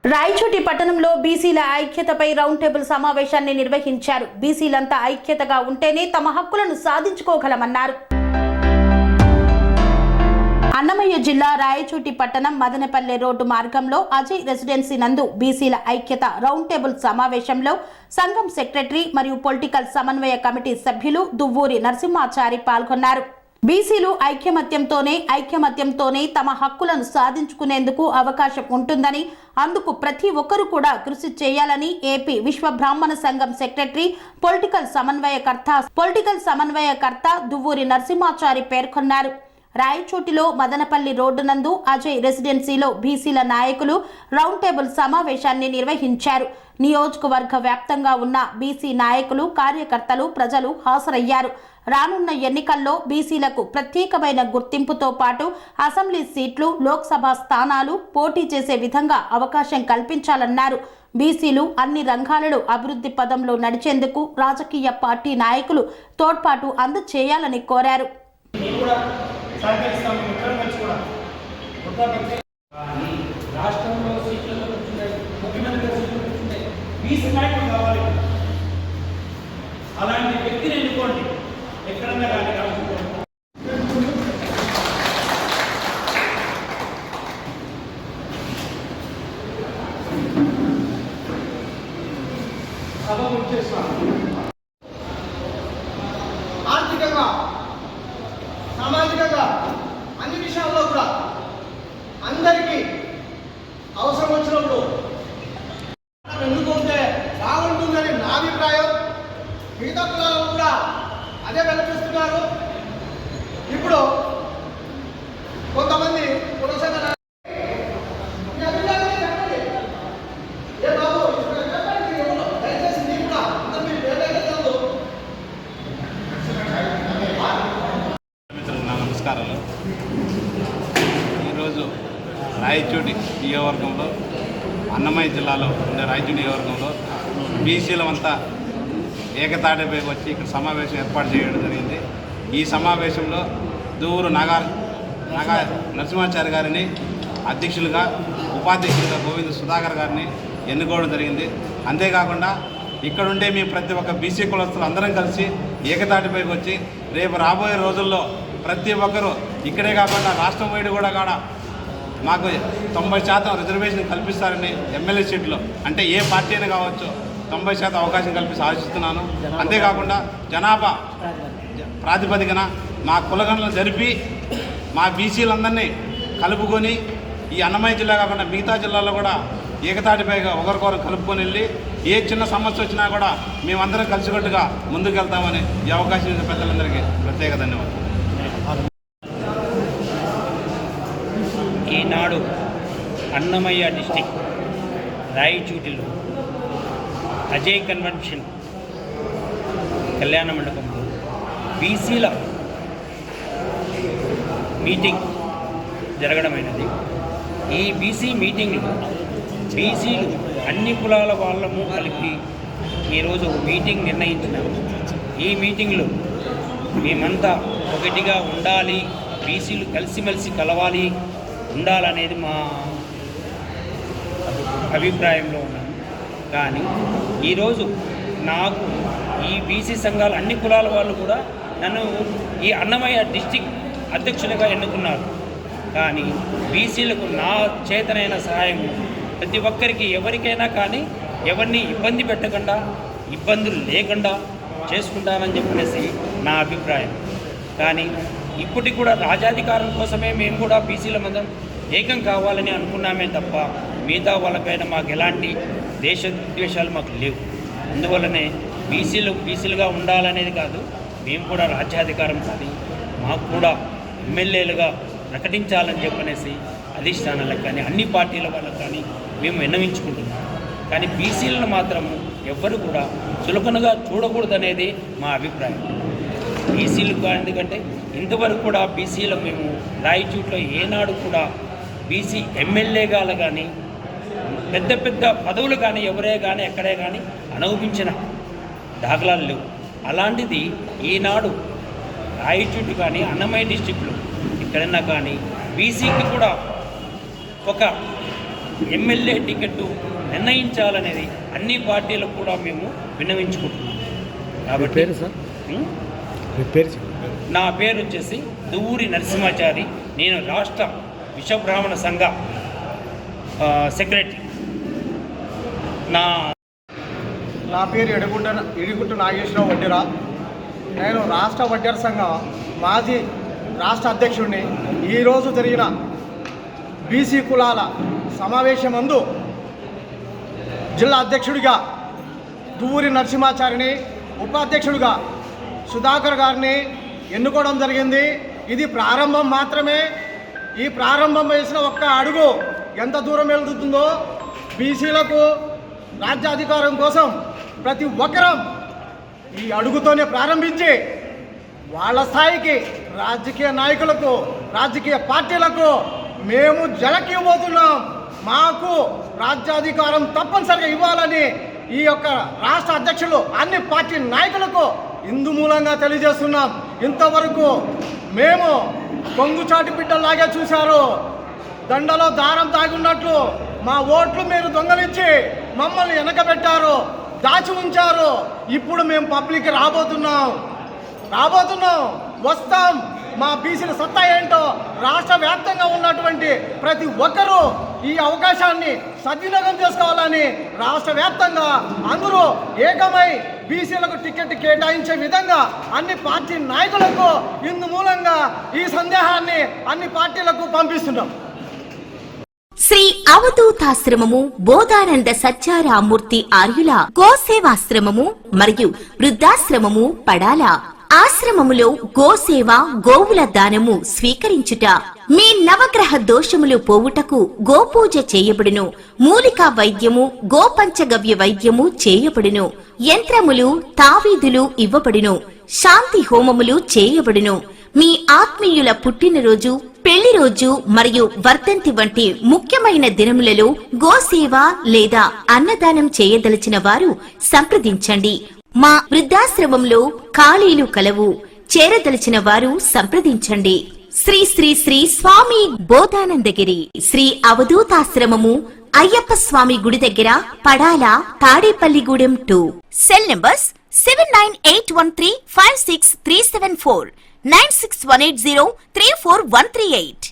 రాయచోటి పట్టణంలో బీసీల ఐక్యతపై round table సమావేశాన్ని నిర్వహించారు. బీసీలంతా ఐక్యతగా ఉంటేనే తమ హక్కులను సాధించుకోగలమన్నారు. అన్నమయ్య జిల్లా రాయచోటి పట్టణం మదనపల్లె రోడ్డు మార్గంలో అజయ్ రెసిడెన్సీ నందు బీసీల ఐక్యత రౌండ్ టేబుల్ సమావేశంలో సంఘం సెక్రటరీ మరియు పొలిటికల్ సమన్వయ కమిటీ సభ్యులు దువ్వూరి నరసింహాచారి పాల్గొన్నారు. బీసీలు ఐక్యమత్యంతోనే తమ హక్కులను సాధించుకునేందుకు అవకాశం ఉంటుందని, అందుకు ప్రతి ఒక్కరూ కూడా కృషి చేయాలని ఏపీ విశ్వ బ్రాహ్మణ సంఘం సెక్రటరీ పొలిటికల్ సమన్వయకర్త దువ్వూరి నరసింహాచారి పేర్కొన్నారు. రాయచోటిలో మదనపల్లి రోడ్డు నందు అజయ్ రెసిడెన్సీలో బీసీల నాయకులు రౌండ్ టేబుల్ సమావేశాన్ని నిర్వహించారు. నియోజకవర్గ వ్యాప్తంగా ఉన్న బీసీ నాయకులు, కార్యకర్తలు, ప్రజలు హాజరయ్యారు. రానున్న ఎన్నికల్లో బీసీలకు ప్రత్యేకమైన గుర్తింపుతో పాటు అసెంబ్లీ సీట్లు, లోక్సభ స్థానాలు పోటీ చేసే విధంగా అవకాశం కల్పించాలన్నారు. బీసీలు అన్ని రంగాలలో అభివృద్ధి పదంలో నడిచేందుకు రాజకీయ పార్టీ నాయకులు తోడ్పాటు అందజేయాలని కోరారు. రాష్ట్రంలో సీట్లలో ముఖ్యమంత్రి సీట్లు బీసీ నాయకులు కావాలి. అలాంటి వ్యక్తిని ఎన్నుకోండి. ఎక్కడన్నా కానీ ఆర్థికంగా, సామాజికంగా అన్ని విషయాల్లో కూడా అందరికీ అవసరం వచ్చినప్పుడు ఎన్నుకుంటే బాగుంటుందని నా అభిప్రాయం. మిగతా కులాలు కూడా అదే వెల్లడిస్తున్నారు. ఇప్పుడు కొంతమంది నమస్కారాలు. ఈరోజు రాయచోటి నియోజకవర్గంలో, అన్నమయ్య జిల్లాలో ఉండే రాయచోటి నియోజకవర్గంలో బీసీలమంతా ఏకతాటిపై వచ్చి ఇక్కడ సమావేశం ఏర్పాటు చేయడం జరిగింది. ఈ సమావేశంలో దూరు నరసింహాచారి గారిని అధ్యక్షులుగా, ఉపాధ్యక్షులుగా గోవింద సుధాకర్ గారిని ఎన్నుకోవడం జరిగింది. అంతేకాకుండా ఇక్కడుండే మేము ప్రతి ఒక్క బీసీ కులస్తులు అందరం కలిసి ఏకతాటిపైకి వచ్చి రేపు రాబోయే రోజుల్లో ప్రతి ఒక్కరూ ఇక్కడే కాకుండా రాష్ట్రం వైడ్ కూడా మాకు 90% రిజర్వేషన్ కల్పిస్తారని ఎమ్మెల్యే సీట్లో, అంటే ఏ పార్టీ అయినా కావచ్చు, 90% అవకాశం కల్పిస్తూ ఆశిస్తున్నాను. అంతేకాకుండా జనాభా ప్రాతిపదికన మా కులగణలను జరిపి మా బీసీలందరినీ కలుపుకొని ఈ అన్నమయ్య జిల్లా కాకుండా మిగతా జిల్లాల్లో కూడా ఏకతాటిపైగా ఒకరికొకరు కలుపుకొని వెళ్ళి ఏ చిన్న సమస్య వచ్చినా కూడా మేమందరం కలిసికట్టుగా ముందుకు వెళ్తామని ఈ అవకాశం ఇచ్చిన పెద్దలందరికీ ప్రత్యేక ధన్యవాదాలు. ఈనాడు అన్నమయ్య డిస్టిక్ రాయచూటిలో అజయ్ కన్వెన్షన్ కళ్యాణ మండపంలో బీసీల మీటింగ్ జరగడమైనది. ఈ బీసీ మీటింగ్లో బీసీలు అన్ని కులాల వాళ్ళము కలిపి ఈరోజు మీటింగ్ నిర్ణయించినాము. ఈ మీటింగ్లో మేమంతా ఒకటిగా ఉండాలి, బీసీలు కలిసిమెలిసి కలవాలి, ఉండాలనేది మా అభిప్రాయంలో ఉన్నాను. కానీ ఈరోజు నాకు ఈ బీసీ సంఘాలు అన్ని కులాల వాళ్ళు కూడా నన్ను ఈ అన్నమయ్య డిస్టిక్ అధ్యక్షునిగా ఎన్నుకున్నారు. కానీ బీసీలకు నా చేతనైన సహాయం ప్రతి ఒక్కరికి ఎవరికైనా కానీ ఎవరిని ఇబ్బంది పెట్టకుండా, ఇబ్బందులు లేకుండా చేసుకుంటానని చెప్పేసి నా అభిప్రాయం. కానీ ఇప్పటికి కూడా రాజాధికారం కోసమే మేము కూడా బీసీల మందం ఏకం కావాలని అనుకున్నామే తప్ప మిగతా వాళ్ళపైన మాకు ఎలాంటి దేశద్వేషాలు మాకు లేవు. అందువల్లనే బీసీలుగా ఉండాలనేది కాదు, మేము కూడా రాజ్యాధికారం కానీ మాకు కూడా ఎమ్మెల్యేలుగా ప్రకటించాలని చెప్పనేసి అధిష్టానాలకు కానీ అన్ని పార్టీల వాళ్ళకు కానీ మేము విన్నవించుకుంటున్నాం. కానీ బీసీలను మాత్రం ఎవ్వరు కూడా చులకనగా చూడకూడదనేది మా అభిప్రాయం. బీసీలు ఎందుకంటే ఇంతవరకు కూడా బీసీలు మేము రాయచూట్లో ఏనాడు కూడా బీసీ ఎమ్మెల్యేగాలు కానీ పెద్ద పెద్ద పదవులు కానీ ఎవరే కానీ ఎక్కడే కానీ అనుభవించిన దాఖలాలు లేవు. అలాంటిది ఈనాడు రాయచూటి కానీ అన్నమయ్య డిస్టిక్లో ఎక్కడన్నా కానీ బీసీకి కూడా ఒక ఎమ్మెల్యే టికెట్ నిర్ణయించాలనేది అన్ని పార్టీలకు కూడా మేము విన్నవించుకుంటున్నాం. కాబట్టి నా పేరు వచ్చేసి దువ్వూరి నరసింహాచారి. నేను రాష్ట్ర విశ్వబ్రాహ్మణ సంఘ సెక్రటరీ. నా పేరు ఎడిగుట్ట నాగేశ్వరరావు వడ్డెర. నేను రాష్ట్ర వడ్డెర సంఘం మాజీ రాష్ట్ర అధ్యక్షుడిని. ఈరోజు జరిగిన బీసీ కులాల సమావేశమందు జిల్లా అధ్యక్షుడిగా దువ్వూరి నరసింహాచారిని, ఉపాధ్యక్షుడిగా సుధాకర్ గారిని ఎన్నుకోవడం జరిగింది. ఇది ప్రారంభం మాత్రమే. ఈ ప్రారంభం వేసిన ఒక్క అడుగు ఎంత దూరం వెళ్తుందో, బీసీలకు రాజ్యాధికారం కోసం ప్రతి ఒక్కరం ఈ అడుగుతోనే ప్రారంభించి వాళ్ళ స్థాయికి రాజకీయ నాయకులకు, రాజకీయ పార్టీలకు మేము జలకివ్వబోతున్నాం. మాకు రాజ్యాధికారం తప్పనిసరిగా ఇవ్వాలని ఈ యొక్క రాష్ట్ర అధ్యక్షులు అన్ని పార్టీ నాయకులకు ఇందు మూలంగా తెలియజేస్తున్నాం. ఇంతవరకు మేము కొంగుచాటి బిడ్డలాగే చూశారు. దండలో దారం తాగున్నట్లు మా ఓట్లు మీరు దొంగలించి మమ్మల్ని వెనకబెట్టారు, దాచి ఉంచారు. ఇప్పుడు మేము పబ్లిక్ రాబోతున్నాం, వస్తాం. మా బీసీల సత్తా ఏంటో రాష్ట్ర వ్యాప్తంగా ఉన్నటువంటి ప్రతి ఒక్కరూ ఈ అవకాశాన్ని సద్వినియోగం చేసుకోవాలని రాష్ట్ర వ్యాప్తంగా అందరూ ఏకమై బీసీలకు టికెట్ కేటాయించే విధంగా అన్ని పార్టీ నాయకులకు ఇందు మూలంగా ఈ సందేహాన్ని అన్ని పార్టీలకు పంపిస్తున్నాం. శ్రీ అవధూతాశ్రమము బోధానంద సత్యారామూర్తి ఆర్యుల గోసేవాశ్రమము మరియు వృద్ధాశ్రమము పడాల. ఆశ్రమములో గోసేవ, గోవుల దానము స్వీకరించుట, మీ నవగ్రహ దోషములు పోవుటకు గోపూజ చేయబడును. మూలికా వైద్యము, గోపంచగవ్య వైద్యము చేయబడును. యంత్రములు, తావీదులు ఇవ్వబడును. శాంతి హోమములు చేయబడును. మీ ఆత్మీయుల పుట్టినరోజు, పెళ్లి రోజు మరియు వర్ధంతి వంటి ముఖ్యమైన దినములలో గోసేవ లేదా అన్నదానం చేయదలిచిన వారు సంప్రదించండి. మా వృద్ధాశ్రమంలో ఖాళీలు కలవు. చేరదలిచిన వారు సంప్రదించండి. శ్రీ శ్రీ శ్రీ స్వామి బోధానందగిరి శ్రీ అవధూతాశ్రమము, అయ్యప్ప స్వామి గుడి దగ్గర, పడాల, తాడేపల్లిగూడెం 2. Cell numbers 7981356374, 96180341138.